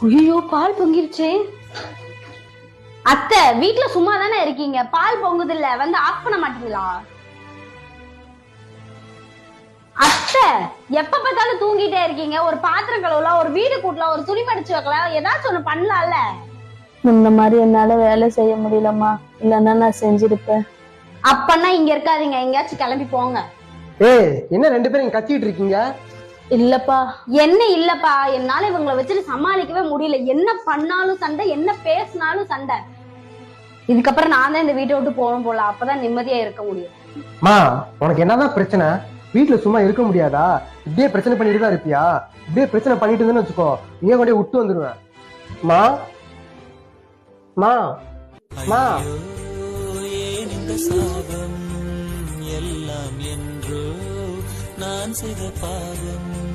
ஐயோ பால் பொங்கிருச்சே. அத்தை வீட்டுல சும்மா தானே இருக்கீங்க, பால் பொங்குது இல்ல, வந்து ஆஃப் பண்ண மாட்டீங்களா? அத்தை எப்ப பார்த்தாலும் தூங்கிட்டே இருக்கீங்க. ஒரு பாத்திரம் கழுவலாம், ஒரு வீடு கூட்டலாம், ஒரு துணி மடிச்சு வைக்கலாம், ஏதாச்சும் ஒண்ணு பண்ணலாம்ல. இந்த மாதிரி என்னால வேலை செய்ய முடியலம்மா, இல்லன்னா நான் செஞ்சிருப்பேன். அப்பன்னா இங்க இருக்காதீங்க, எங்கேயாச்சும் கிளம்பி போங்க. ஏய், என்ன ரெண்டு பேரும் கத்திட்டு இருக்கீங்க? இல்லப்பா. என்ன இல்லப்பா, என்னால இவங்களை வச்சுட்டு சமாளிக்கவே முடியல. என்ன பண்ணாலும் சண்டை, என்ன பேசினாலும் சண்டை. இதுக்கப்புறம் நான் தான் இந்த வீட்டை விட்டு போகணும் போல, அப்பதான் நிம்மதியா இருக்க முடியும். மா, உனக்கு என்னதான் பிரச்சனை? வீட்டுல சும்மா இருக்க முடியாதா? இப்படியே பிரச்சனை பண்ணிட்டு தான் இருப்பியா? இப்படியே பிரச்சனை பண்ணிட்டு இருந்தேன்னு வச்சுக்கோ, நீங்க கொண்டே விட்டு வந்துருவேன். மா மா மா எல்லாம் என்றோ நான் செய்த பாவம்.